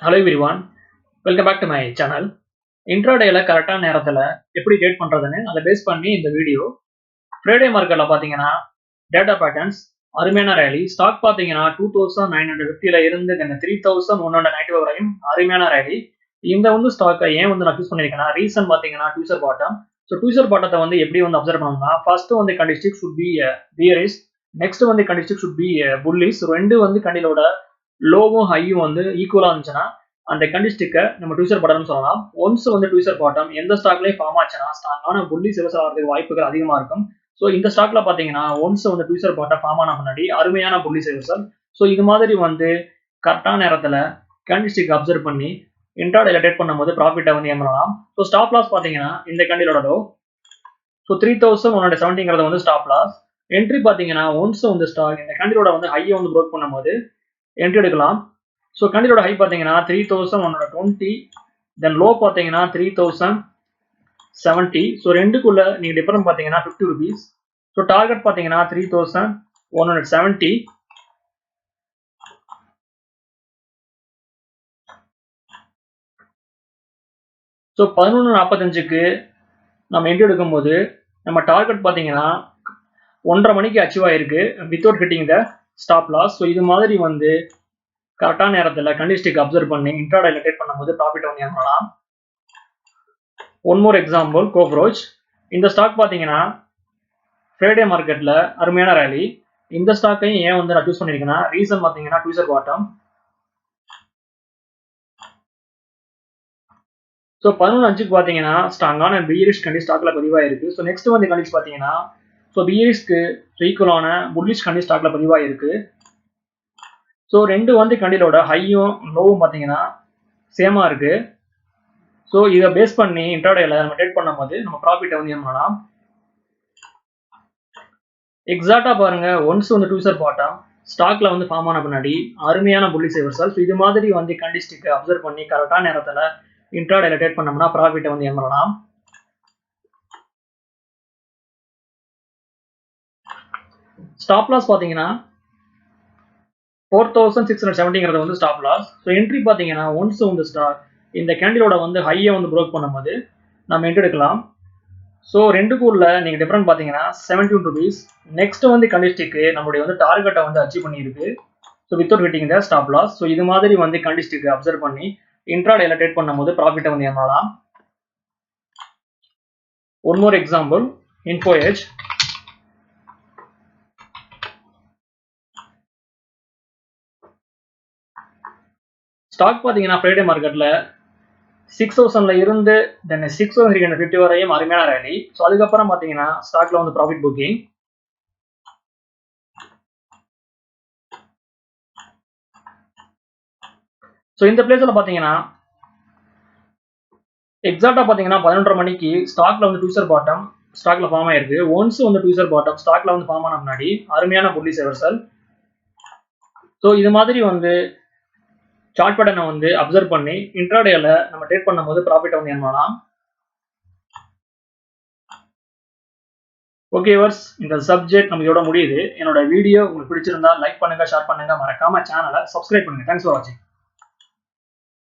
Hello everyone, welcome back to my channel. இன்ட்ராடேல கரெக்டான நேரத்துல எப்படி ட்ரேட் பண்றதுன்னு அதை பேஸ் பண்ணி இந்த வீடியோ. ஃப்ரைடே மார்க்கெட்ல பாத்தீங்கன்னா டேட்டா பேட்டர்ன்ஸ் அருமையான ரேலி. ஸ்டாக் பாத்தீங்கன்னா 2950ல இருந்து 3195 வரையும் அருமையான ரேலி. இந்த ஸ்டாக்கை ஏன் நான் சூஸ் பண்ணிருக்கேன்னா ரீசன் பாத்தீங்கன்னா ட்விசர் பாட்டம். ஸோ ட்விசர் பாட்டத்தை எப்படி அப்சர்வ் பண்ணணும்னா first candlestick should be bearish, next candlestick should be bullish. ரெண்டு கண்டிலோட லோவும் ஹையும் ஈக்குவலா இருந்துச்சுன்னா அந்த கண்டிஸ்டிக்கை நம்ம ட்விசர் பாட்டம்னு சொல்லலாம். ஒன்ஸ் ட்விசர் பாட்டம் எந்த ஸ்டாக்லயும் ஃபார்ம் ஆச்சுன்னா ஸ்ட்ராங்கான புல்லிஷ் ரிவர்சல் ஆகிறதுக்கு வாய்ப்புகள் அதிகமா இருக்கும். ஸோ இந்த ஸ்டாக்ல பாத்தீங்கன்னா ஒன்ஸ் ட்விசர் பாட்டம் ஃபார்ம் ஆன முன்னாடி அருமையான புல்லிஷ் ரிவர்சல். ஸோ இது மாதிரி கரெக்டான நேரத்துல கண்டிஸ்டிக் அப்சர்வ் பண்ணி இன்ட்ராடேல ட்ரேட் பண்ணும்போது ப்ராஃபிட்டை ஏம் பண்ணலாம். ஸோ ஸ்டாப் லாஸ் பாத்தீங்கன்னா இந்த கண்டிலோட low. So 3170 stop loss. Entry பாத்தீங்கன்னா ஒன்ஸ் ஸ்டாக் இந்த கண்டிலோட ஹையை ப்ரோக் பண்ணும்போது என்ட்ரி எடுக்கலாம். ஸோ கண்டிலோட ஹை பார்த்தீங்கன்னா 3120, தென் லோ பார்த்தீங்கன்னா 3070. ஸோ ரெண்டுக்குள்ள நீங்கள் டிஃபரன்ஸ் பார்த்தீங்கன்னா 50 rupees. ஸோ டார்கெட் பார்த்தீங்கன்னா 3170. ஸோ 11:45க்கு நம்ம என்ட்ரி எடுக்கும்போது நம்ம டார்கெட் பார்த்தீங்கன்னா 1:30 மணிக்கு அச்சீவ் ஆயிருக்கு without hitting the stop loss. So இது மாதிரி கரெக்டான நேரத்தில் கண்டிஸ்டிக் அப்சர்வ் பண்ணி இன்ட்ராடேல ட்ரேட் பண்ணும்போது ப்ராஃபிட் ஏர்ன் பண்ணலாம். One more example cockroach. இந்த ஸ்டாக் பார்த்தீங்கன்னா ஃப்ரைடே மார்க்கெட்ல அருமையான ரேலி. இந்த ஸ்டாக்கையும் ஏன் நான் சூஸ் பண்ணிருக்கேன்னா ரீசன் பார்த்தீங்கன்னா ட்விசர் பாட்டம். ஸோ 11:05க்கு பார்த்தீங்கன்னா ஸ்ட்ராங்கான பியரிஷ் கண்டி ஸ்டாக்ல பதிவாயிருக்கு. ஸோ நெக்ஸ்ட் கண்டிஸ் பார்த்தீங்கன்னா ஸோ பியரிஷ்க்கு ஈக்குவலான புல்லிஷ் கண்டி ஸ்டாக்ல பதிவாயிருக்கு. ஸோ ரெண்டு கண்டிலோட ஹையும் லோவும் பார்த்தீங்கன்னா சேமா இருக்கு. ஸோ இதை பேஸ் பண்ணி இன்ட்ராடேல நம்ம ட்ரேட் பண்ணும்போது நம்ம ப்ராஃபிட்டை ஏர்ன் பண்ணலாம். எக்ஸாக்டா பாருங்க, ஒன்ஸ் ட்விசர் பாட்டம் ஸ்டாக்ல ஃபார்ம் ஆன பின்னாடி அருமையான புல்லிஷ் ரிவர்சல். ஸோ இது மாதிரி கண்டிஸ்டிக் அப்சர்வ் பண்ணி கரெக்டான நேரத்தில் இன்ட்ராடேல ட்ரேட் பண்ணோம்னா ப்ராஃபிட்டை ஏர்ன் பண்ணலாம். ஸ்டாப் லாஸ் பார்த்தீங்கன்னா 4670 ஸ்டாப் லாஸ். ஸோ என்ட்ரி பார்த்தீங்கன்னா ஒன்ஸ் ஸ்டாக் இந்த கேண்டிலோட ஹையை ப்ரோக் பண்ணும்போது நம்ம என்ட்ரி எடுக்கலாம். ஸோ ரெண்டுக்குள்ள நீங்கள் டிஃபரன்ஸ் பார்த்தீங்கன்னா 17 rupees. நெக்ஸ்ட் கண்டிஸ்டிக்கு நம்மளுடைய டார்கெட்டை அச்சீவ் பண்ணியிருக்கு. So without hitting the stop loss. So இது மாதிரி கண்டிஸ்டிக் அப்சர்வ் பண்ணி இன்ட்ராடேல ட்ரேட் பண்ணும்போது ப்ராஃபிட்டை ஏர்ன் பண்ணலாம். One more example Info Edge. Stock பார்த்தீங்கன்னா ஃப்ரைடே மார்க்கெட்ல 6000ல இருந்து தென் 6350 வரையும் அருமையான ரேலி. ஸோ அதுக்கப்புறம் பார்த்தீங்கன்னா ஸ்டாக்ல ப்ராஃபிட் புக்கிங். ஸோ இந்த பிளேஸ்ல பார்த்தீங்கன்னா எக்ஸாக்டா பார்த்தீங்கன்னா 11:30 மணிக்கு ஸ்டாக்ல ட்விசர் பாட்டம் ஸ்டாக்ல ஃபார்ம் ஆயிருக்கு. ஒன்ஸ் ட்விசர் பாட்டம் ஸ்டாக்ல ஃபார்ம் ஆன முன்னாடி அருமையான புல்லிஷ் ரிவர்சல். ஸோ இது மாதிரி சார்ட் பேட்டர்னை அப்சர்வ் பண்ணி இன்ட்ராடேல நம்ம ட்ரேட் பண்ணும்போது ப்ராஃபிட் ஏர்ன் பண்ணலாம். ஓகே வர்ஸ், இந்த சப்ஜெக்ட் நம்ம இதோட முடியுது. என்னோட வீடியோ உங்களுக்கு பிடிச்சிருந்தா லைக் பண்ணுங்க, ஷேர் பண்ணுங்க, மறக்காம சேனலை சப்ஸ்கிரைப் பண்ணுங்க. தேங்க்ஸ் ஃபார் வாட்சிங்.